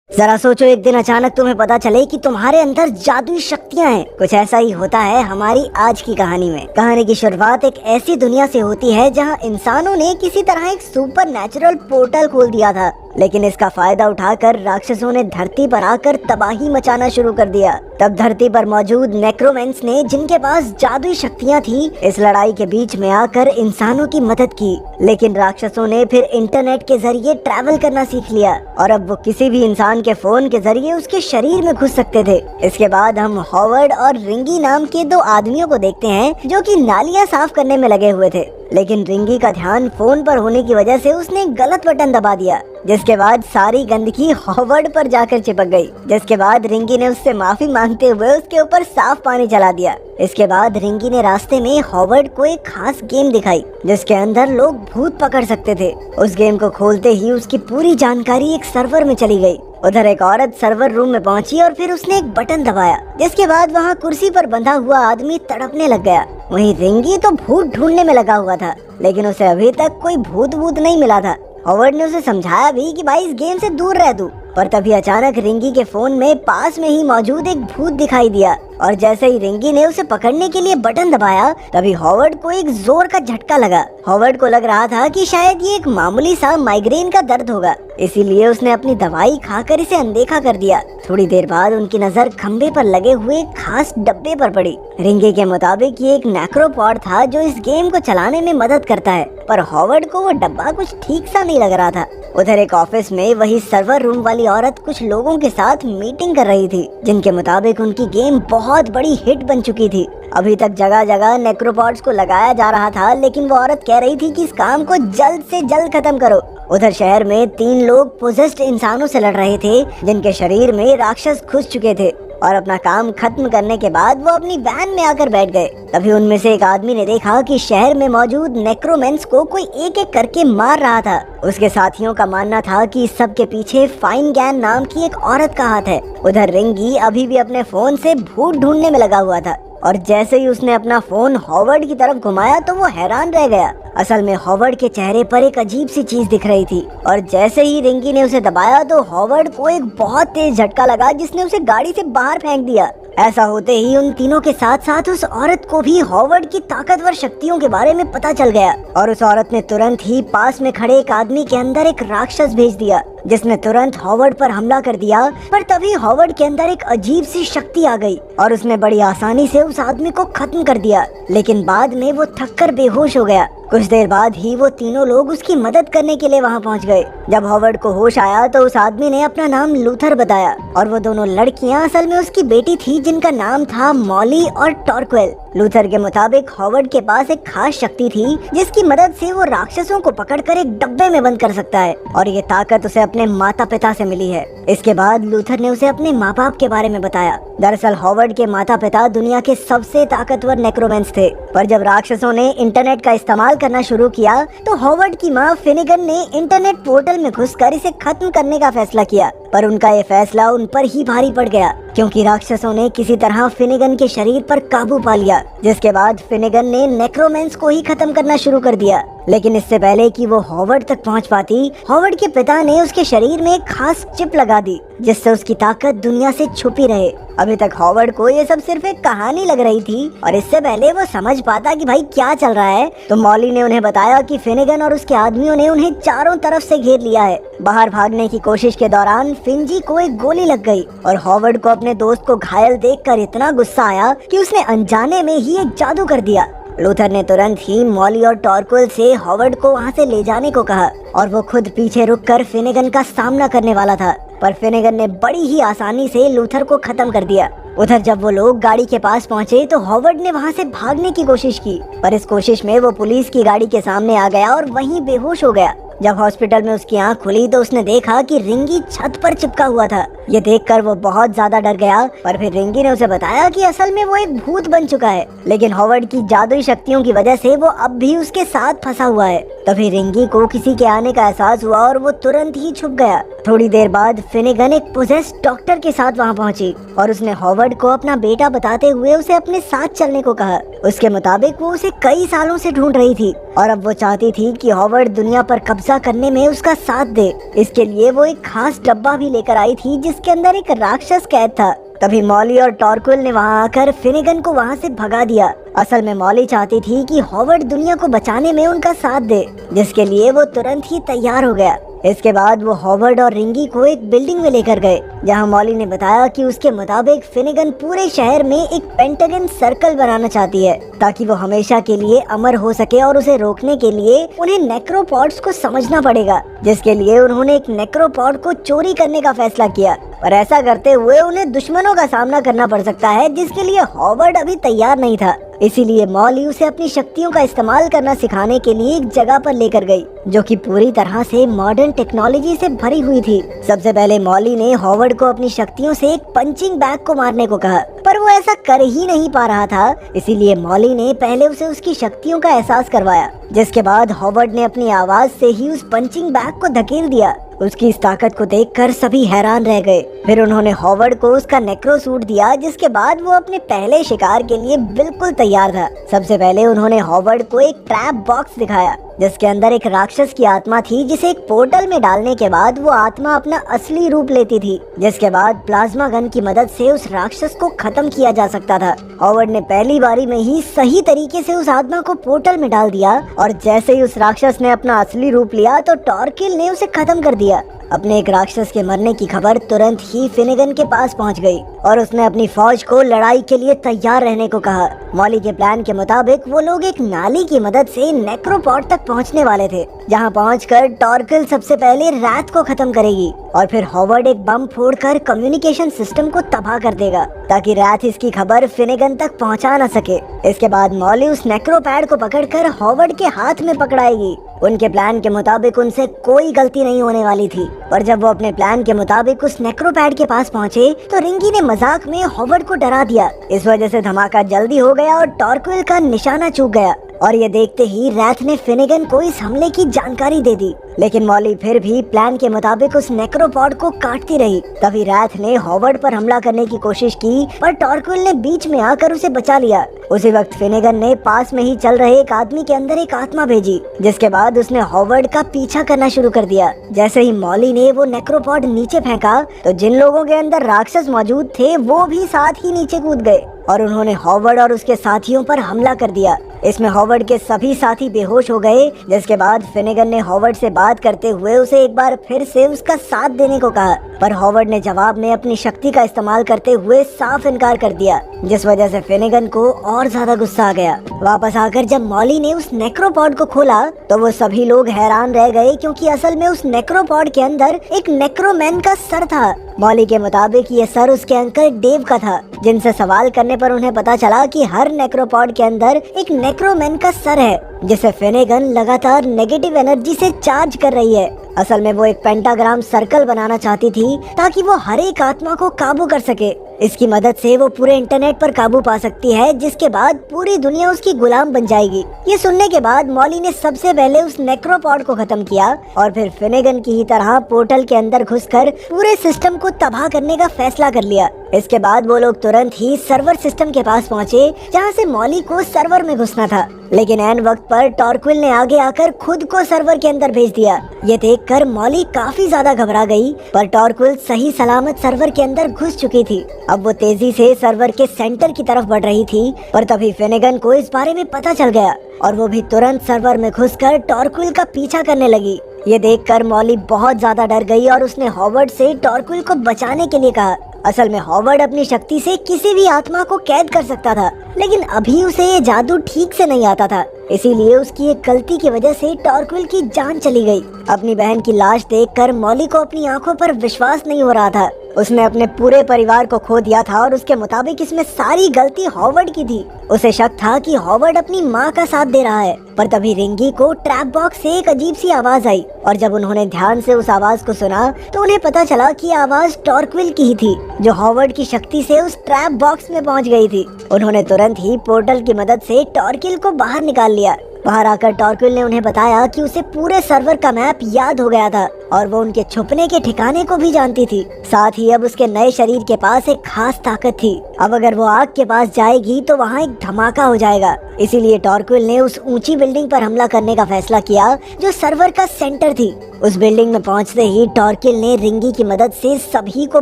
जरा सोचो, एक दिन अचानक तुम्हें पता चले कि तुम्हारे अंदर जादुई शक्तियां हैं। कुछ ऐसा ही होता है हमारी आज की कहानी में। कहानी की शुरुआत एक ऐसी दुनिया से होती है जहां इंसानों ने किसी तरह एक सुपर नेचुरल पोर्टल खोल दिया था, लेकिन इसका फायदा उठाकर राक्षसों ने धरती पर आकर तबाही मचाना शुरू कर दिया। तब धरती पर मौजूद नेक्रोमेंस ने, जिनके पास जादुई शक्तियां थी, इस लड़ाई के बीच में आकर इंसानों की मदद की। लेकिन राक्षसों ने फिर इंटरनेट के जरिए ट्रैवल करना सीख लिया और अब वो किसी भी इंसान के फोन के जरिए उसके शरीर में घुस सकते थे। इसके बाद हम हॉवर्ड और रिंगी नाम के दो आदमियों को देखते हैं जो कि नालियां साफ करने में लगे हुए थे। लेकिन रिंगी का ध्यान फोन पर होने की वजह से उसने गलत बटन दबा दिया, जिसके बाद सारी गंदगी हॉवर्ड पर जाकर चिपक गई। जिसके बाद रिंगी ने उससे माफी मांगते हुए उसके ऊपर साफ पानी चला दिया। इसके बाद रिंगी ने रास्ते में हॉवर्ड को एक खास गेम दिखाई जिसके अंदर लोग भूत पकड़ सकते थे। उस गेम को खोलते ही उसकी पूरी जानकारी एक सर्वर में चली गई। उधर एक औरत सर्वर रूम में पहुंची और फिर उसने एक बटन दबाया, जिसके बाद वहां कुर्सी पर बंधा हुआ आदमी तड़पने लग गया। वहीं रिंगी तो भूत ढूंढने में लगा हुआ था, लेकिन उसे अभी तक कोई भूत नहीं मिला था। हॉवर्ड ने उसे समझाया भी कि भाई इस गेम से दूर रह तू, पर तभी अचानक रिंगी के फोन में पास में ही मौजूद एक भूत दिखाई दिया और जैसे ही रिंगी ने उसे पकड़ने के लिए बटन दबाया, तभी हॉवर्ड को एक जोर का झटका लगा। हॉवर्ड को लग रहा था कि शायद ये एक मामूली सा माइग्रेन का दर्द होगा, इसीलिए उसने अपनी दवाई खाकर इसे अनदेखा कर दिया। थोड़ी देर बाद उनकी नजर खंबे पर लगे हुए खास डब्बे पर पड़ी। रिंगी के मुताबिक ये एक नेक्रोपॉड था जो इस गेम को चलाने में मदद करता है, पर हॉवर्ड को वो डब्बा कुछ ठीक सा नहीं लग रहा था। उधर एक ऑफिस में वही सर्वर रूम वाली औरत कुछ लोगों के साथ मीटिंग कर रही थी, जिनके मुताबिक उनकी गेम बहुत बड़ी हिट बन चुकी थी। अभी तक जगह जगह नेक्रोपॉड्स को लगाया जा रहा था, लेकिन वो औरत कह रही थी कि इस काम को जल्द से जल्द खत्म करो। उधर शहर में 3 लोग पोजेस्ड इंसानों से लड़ रहे थे, जिनके शरीर में राक्षस घुस चुके थे और अपना काम खत्म करने के बाद वो अपनी वैन में आकर बैठ गए। तभी उनमें से एक आदमी ने देखा कि शहर में मौजूद नेक्रोमेंस को कोई एक एक करके मार रहा था। उसके साथियों का मानना था कि इस सब के पीछे फाइन गैन नाम की एक औरत का हाथ है। उधर रिंगी अभी भी अपने फोन से भूत ढूंढने में लगा हुआ था और जैसे ही उसने अपना फोन हॉवर्ड की तरफ घुमाया तो वो हैरान रह गया। असल में हॉवर्ड के चेहरे पर एक अजीब सी चीज दिख रही थी और जैसे ही रिंगी ने उसे दबाया तो हॉवर्ड को एक बहुत तेज झटका लगा, जिसने उसे गाड़ी से बाहर फेंक दिया। ऐसा होते ही उन तीनों के साथ साथ उस औरत को भी हॉवर्ड की ताकतवर शक्तियों के बारे में पता चल गया और उस औरत ने तुरंत ही पास में खड़े एक आदमी के अंदर एक राक्षस भेज दिया, जिसने तुरंत हॉवर्ड पर हमला कर दिया। पर तभी हॉवर्ड के अंदर एक अजीब सी शक्ति आ गई और उसने बड़ी आसानी से उस आदमी को खत्म कर दिया, लेकिन बाद में वो थककर बेहोश हो गया। कुछ देर बाद ही वो तीनों लोग उसकी मदद करने के लिए वहाँ पहुँच गए। जब हॉवर्ड को होश आया तो उस आदमी ने अपना नाम लूथर बताया और वो दोनों लड़कियाँ असल में उसकी बेटी थी, जिनका नाम था मॉली और टॉर्क्वेल। लूथर के मुताबिक हॉवर्ड के पास एक खास शक्ति थी जिसकी मदद से वो राक्षसों को पकड़कर एक डब्बे में बंद कर सकता है और ये ताकत उसे अपने माता पिता से मिली है। इसके बाद लूथर ने उसे अपने माँ बाप के बारे में बताया। दरअसल हॉवर्ड के माता पिता दुनिया के सबसे ताकतवर नेक्रोमेंस थे, पर जब राक्षसों ने इंटरनेट का इस्तेमाल करना शुरू किया तो हॉवर्ड की माँ फिनिगन ने इंटरनेट पोर्टल में घुसकर इसे खत्म करने का फैसला किया। पर उनका ये फैसला उन पर ही भारी पड़ गया, क्योंकि राक्षसों ने किसी तरह फिनिगन के शरीर पर काबू पा लिया, जिसके बाद फिनिगन ने नेक्रोमेंस को ही खत्म करना शुरू कर दिया। लेकिन इससे पहले कि वो हॉवर्ड तक पहुंच पाती, हॉवर्ड के पिता ने उसके शरीर में एक खास चिप लगा दी, जिससे उसकी ताकत दुनिया से छुपी रहे। अभी तक हॉवर्ड को ये सब सिर्फ एक कहानी लग रही थी और इससे पहले वो समझ पाता कि भाई क्या चल रहा है, तो मॉली ने उन्हें बताया कि फिनिगन और उसके आदमियों ने उन्हें चारों तरफ से घेर लिया है। बाहर भागने की कोशिश के दौरान फिंजी को एक गोली लग गई और हॉवर्ड को अपने दोस्त को घायल देखकर इतना गुस्सा आया कि उसने अनजाने में ही एक जादू कर दिया। लूथर ने तुरंत ही मॉली और टॉर्क्वेल से हॉवर्ड को वहाँ से ले जाने को कहा और वो खुद पीछे रुककर फिनिगन का सामना करने वाला था, पर फिनिगन ने बड़ी ही आसानी से लूथर को खत्म कर दिया। उधर जब वो लोग गाड़ी के पास पहुँचे तो हॉवर्ड ने वहाँ से भागने की कोशिश की, पर इस कोशिश में वो पुलिस की गाड़ी के सामने आ गया और वहीं बेहोश हो गया। जब हॉस्पिटल में उसकी आंख खुली तो उसने देखा कि रिंगी छत पर चिपका हुआ था। ये देखकर वो बहुत ज्यादा डर गया, पर फिर रिंगी ने उसे बताया कि असल में वो एक भूत बन चुका है, लेकिन हॉवर्ड की जादुई शक्तियों की वजह से वो अब भी उसके साथ फंसा हुआ है। तभी रिंगी को किसी के आने का एहसास हुआ और वो तुरंत ही छुप गया। थोड़ी देर बाद फिनेगन एक पोजेस्ड डॉक्टर के साथ वहाँ पहुंची और उसने हॉवर्ड को अपना बेटा बताते हुए उसे अपने साथ चलने को कहा। उसके मुताबिक वो उसे कई सालों से ढूंढ रही थी और अब वो चाहती थी कि हॉवर्ड दुनिया पर कब्जा करने में उसका साथ दे। इसके लिए वो एक खास डब्बा भी लेकर आई थी जिसके अंदर एक राक्षस कैद था। तभी मॉली और टॉरक्विल ने वहाँ आकर फिनेगन को वहाँ से भगा दिया। असल में मॉली चाहती थी कि हॉवर्ड दुनिया को बचाने में उनका साथ दे, जिसके लिए वो तुरंत ही तैयार हो गया। इसके बाद वो हॉवर्ड और रिंगी को एक बिल्डिंग में लेकर गए, जहां मॉली ने बताया कि उसके मुताबिक फिनेगन पूरे शहर में एक पेंटागन सर्कल बनाना चाहती है ताकि वो हमेशा के लिए अमर हो सके और उसे रोकने के लिए उन्हें नेक्रोपॉड्स को समझना पड़ेगा, जिसके लिए उन्होंने एक नेक्रोपॉड को चोरी करने का फैसला किया। और ऐसा करते हुए उन्हें दुश्मनों का सामना करना पड़ सकता है, जिसके लिए हॉवर्ड अभी तैयार नहीं था। इसीलिए मॉली उसे अपनी शक्तियों का इस्तेमाल करना सिखाने के लिए एक जगह पर लेकर गई, जो कि पूरी तरह से मॉडर्न टेक्नोलॉजी से भरी हुई थी। सबसे पहले मॉली ने हॉवर्ड को अपनी शक्तियों से एक पंचिंग बैग को मारने को कहा, पर वो ऐसा कर ही नहीं पा रहा था। इसीलिए मॉली ने पहले उसे उसकी शक्तियों का एहसास करवाया, जिसके बाद हॉवर्ड ने अपनी आवाज से ही उस पंचिंग बैग को धकेल दिया। उसकी इस ताकत को देखकर सभी हैरान रह गए। फिर उन्होंने हॉवर्ड को उसका नेक्रो सूट दिया, जिसके बाद वो अपने पहले शिकार के लिए बिल्कुल तैयार था। सबसे पहले उन्होंने हॉवर्ड को एक ट्रैप बॉक्स दिखाया, जिसके अंदर एक राक्षस की आत्मा थी, जिसे एक पोर्टल में डालने के बाद वो आत्मा अपना असली रूप लेती थी, जिसके बाद प्लाज्मा गन की मदद से उस राक्षस को खत्म किया जा सकता था। हॉवर्ड ने पहली बारी में ही सही तरीके से उस आत्मा को पोर्टल में डाल दिया और जैसे ही उस राक्षस ने अपना असली रूप लिया तो टॉरकिल ने उसे खत्म कर दिया। अपने एक राक्षस के मरने की खबर तुरंत ही फिनेगन के पास पहुंच गई और उसने अपनी फौज को लड़ाई के लिए तैयार रहने को कहा। मॉली के प्लान के मुताबिक वो लोग एक नाली की मदद से नेक्रोपॉड तक पहुंचने वाले थे, जहां पहुंचकर टॉरकिल सबसे पहले रैथ को खत्म करेगी और फिर हॉवर्ड एक बम फोड़कर कम्युनिकेशन सिस्टम को तबाह कर देगा ताकि रैथ इसकी खबर फिनेगन तक पहुंचा न सके। इसके बाद मॉली उस नेक्रोपैड को पकड़कर हॉवर्ड के हाथ में पकड़ाएगी। उनके प्लान के मुताबिक उनसे कोई गलती नहीं होने वाली थी, पर जब वो अपने प्लान के मुताबिक उस नेक्रोपैड के पास पहुंचे तो रिंगी ने मजाक में हॉवर्ड को डरा दिया। इस वजह से धमाका जल्दी हो गया और टॉरक्विल का निशाना चूक गया और ये देखते ही रैथ ने फिनेगन को इस हमले की जानकारी दे दी। लेकिन मॉली फिर भी प्लान के मुताबिक उस नेक्रोपॉड को काटती रही। तभी रैथ ने हॉवर्ड पर हमला करने की कोशिश की, पर टॉरक्विल ने बीच में आकर उसे बचा लिया। उसी वक्त फिनेगन ने पास में ही चल रहे एक आदमी के अंदर एक आत्मा भेजी, जिसके बाद उसने हॉवर्ड का पीछा करना शुरू कर दिया। जैसे ही मॉली ने वो नेक्रोपॉड नीचे फेंका तो जिन लोगों के अंदर राक्षस मौजूद थे वो भी साथ ही नीचे कूद गए और उन्होंने हॉवर्ड और उसके साथियों पर हमला कर दिया। इसमें हॉवर्ड के सभी साथी बेहोश हो गए, जिसके बाद फिनेगन ने हॉवर्ड से बात करते हुए उसे एक बार फिर से उसका साथ देने को कहा, पर हॉवर्ड ने जवाब में अपनी शक्ति का इस्तेमाल करते हुए साफ इनकार कर दिया, जिस वजह से फिनेगन को और ज्यादा गुस्सा आ गया। वापस आकर जब मॉली ने उस नेक्रोपॉड को खोला तो वो सभी लोग हैरान रह गए, क्योंकि असल में उस नेक्रोपॉड के अंदर एक नेक्रोमैन का सर था। मॉली के मुताबिक ये सर उसके अंकल डेव का था, जिनसे सवाल करने पर उन्हें पता चला कि हर नेक्रोपॉड के अंदर एक नेक्रोमैन का सर है, जिसे फिनेगन लगातार नेगेटिव एनर्जी से चार्ज कर रही है। असल में वो एक पेंटाग्राम सर्कल बनाना चाहती थी ताकि वो हर एक आत्मा को काबू कर सके। इसकी मदद से वो पूरे इंटरनेट पर काबू पा सकती है, जिसके बाद पूरी दुनिया उसकी गुलाम बन जाएगी। ये सुनने के बाद मॉली ने सबसे पहले उस नेक्रोपॉड को खत्म किया और फिर फिनेगन की ही तरह पोर्टल के अंदर घुसकर पूरे सिस्टम को तबाह करने का फैसला कर लिया। इसके बाद वो लोग तुरंत ही सर्वर सिस्टम के पास पहुँचे, जहाँ से मॉली को सर्वर में घुसना था। लेकिन ऐन वक्त पर टॉरक्विल ने आगे आकर खुद को सर्वर के अंदर भेज दिया। ये देखकर मॉली काफी ज्यादा घबरा गई, पर टॉरक्विल सही सलामत सर्वर के अंदर घुस चुकी थी। अब वो तेजी से सर्वर के सेंटर की तरफ बढ़ रही थी, पर तभी फिनेगन को इस बारे में पता चल गया और वो भी तुरंत सर्वर में घुसकर टॉरक्विल का पीछा करने लगी। ये देखकर मॉली बहुत ज्यादा डर गई और उसने हॉवर्ड से टॉरक्विल को बचाने के लिए कहा। असल में हॉवर्ड अपनी शक्ति से किसी भी आत्मा को कैद कर सकता था, लेकिन अभी उसे ये जादू ठीक से नहीं आता था। इसीलिए उसकी एक गलती की वजह से टॉरक्विल की जान चली गई। अपनी बहन की लाश देखकर मॉली को अपनी आंखों पर विश्वास नहीं हो रहा था। उसने अपने पूरे परिवार को खो दिया था और उसके मुताबिक इसमें सारी गलती हॉवर्ड की थी। उसे शक था कि हॉवर्ड अपनी माँ का साथ दे रहा है, पर तभी रिंगी को ट्रैप बॉक्स से एक अजीब सी आवाज आई और जब उन्होंने ध्यान से उस आवाज को सुना तो उन्हें पता चला कि आवाज टॉरक्विल की ही थी, जो हॉवर्ड की शक्ति से उस ट्रैप बॉक्स में पहुंच गई थी। उन्होंने तुरंत ही पोर्टल की मदद से टॉरक्विल को बाहर निकाल लिया, बाहर आकर टॉर्किल ने उन्हें बताया कि उसे पूरे सर्वर का मैप याद हो गया था और वो उनके छुपने के ठिकाने को भी जानती थी। साथ ही अब उसके नए शरीर के पास एक खास ताकत थी। अब अगर वो आग के पास जाएगी तो वहाँ एक धमाका हो जाएगा। इसीलिए टॉर्किल ने उस ऊंची बिल्डिंग पर हमला करने का फैसला किया जो सर्वर का सेंटर थी। उस बिल्डिंग में पहुंचते ही टॉर्किल ने रिंगी की मदद से सभी को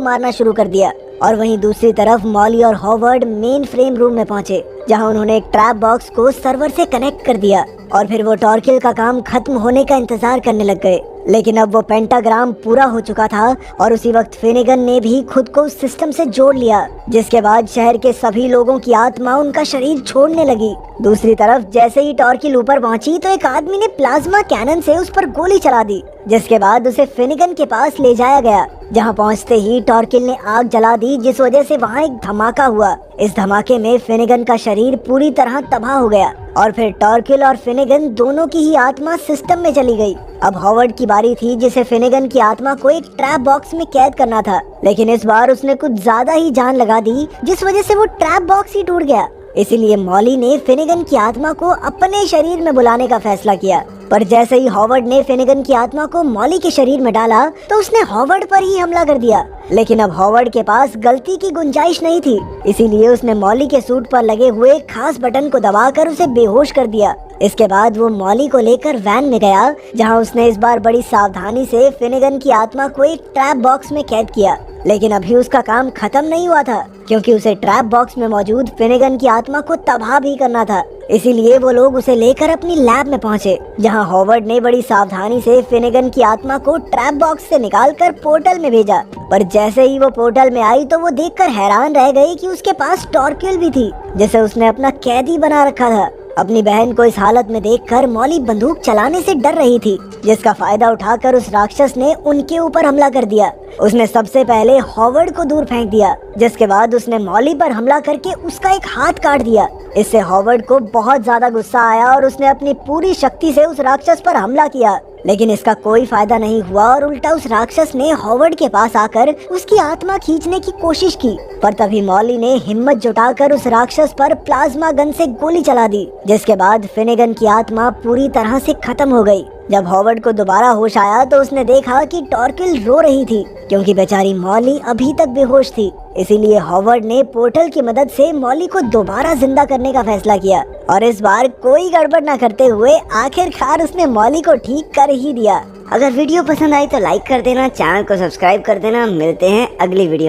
मारना शुरू कर दिया और वहीं दूसरी तरफ मॉली और हॉवर्ड मेन फ्रेम रूम में पहुंचे, जहां उन्होंने एक ट्रैप बॉक्स को सर्वर से कनेक्ट कर दिया और फिर वो टॉर्किल का काम खत्म होने का इंतजार करने लग गए। लेकिन अब वो पेंटाग्राम पूरा हो चुका था और उसी वक्त फिनिगन ने भी खुद को उस सिस्टम से जोड़ लिया, जिसके बाद शहर के सभी लोगों की आत्मा उनका शरीर छोड़ने लगी। दूसरी तरफ जैसे ही टॉर्किल ऊपर पहुंची तो एक आदमी ने प्लाज्मा कैनन से उस पर गोली चला दी, जिसके बाद उसे फिनिगन के पास ले जाया गया, जहां पहुंचते ही टॉर्किल ने आग जला दी, जिस वजह से वहां एक धमाका हुआ। इस धमाके में फिनिगन का शरीर पूरी तरह तबाह हो गया और फिर टॉर्किल और फिनिगन दोनों की ही आत्मा सिस्टम में चली गई। अब हॉवर्ड की बारी थी, जिसे फिनिगन की आत्मा को एक ट्रैप बॉक्स में कैद करना था, लेकिन इस बार उसने कुछ ज्यादा ही जान लगा दी, जिस वजह से वो ट्रैप बॉक्स ही टूट गया। इसीलिए मॉली ने फिनिगन की आत्मा को अपने शरीर में बुलाने का फैसला किया, पर जैसे ही हॉवर्ड ने फिनिगन की आत्मा को मॉली के शरीर में डाला तो उसने हॉवर्ड पर ही हमला कर दिया। लेकिन अब हॉवर्ड के पास गलती की गुंजाइश नहीं थी, इसीलिए उसने मॉली के सूट पर लगे हुए खास बटन को दबाकर उसे बेहोश कर दिया। इसके बाद वो मॉली को लेकर वैन में गया, जहां उसने इस बार बड़ी सावधानी से फिनिगन की आत्मा को एक ट्रैप बॉक्स में कैद किया। लेकिन अभी उसका काम खत्म नहीं हुआ था, क्योंकि उसे ट्रैप बॉक्स में मौजूद फिनिगन की आत्मा को तबाह भी करना था। इसीलिए वो लोग उसे लेकर अपनी लैब में पहुंचे, जहां हॉवर्ड ने बड़ी सावधानी से फिनिगन की आत्मा को ट्रैप बॉक्स से निकालकर पोर्टल में भेजा। पर जैसे ही वो पोर्टल में आई तो वो देखकर हैरान रह गई कि उसके पास टॉर्किल भी थी, जिसे उसने अपना कैदी बना रखा था। अपनी बहन को इस हालत में देखकर मॉली बंदूक चलाने से डर रही थी, जिसका फायदा उठाकर उस राक्षस ने उनके ऊपर हमला कर दिया। उसने सबसे पहले हॉवर्ड को दूर फेंक दिया, जिसके बाद उसने मॉली पर हमला करके उसका एक हाथ काट दिया। इससे हॉवर्ड को बहुत ज्यादा गुस्सा आया और उसने अपनी पूरी शक्ति से उस राक्षस पर हमला किया, लेकिन इसका कोई फायदा नहीं हुआ और उल्टा उस राक्षस ने हॉवर्ड के पास आकर उसकी आत्मा खींचने की कोशिश की। पर तभी मॉली ने हिम्मत जुटाकर उस राक्षस पर प्लाज्मा गन से गोली चला दी, जिसके बाद फिनिगन की आत्मा पूरी तरह से खत्म हो गई। जब हॉवर्ड को दोबारा होश आया तो उसने देखा कि टॉर्किल रो रही थी, क्योंकि बेचारी मॉली अभी तक बेहोश थी। इसीलिए हॉवर्ड ने पोर्टल की मदद से मॉली को दोबारा जिंदा करने का फैसला किया और इस बार कोई गड़बड़ न करते हुए आखिरकार उसने मॉली को ठीक कर ही दिया। अगर वीडियो पसंद आई तो लाइक कर देना, चैनल को सब्सक्राइब कर देना। मिलते हैं अगली वीडियो।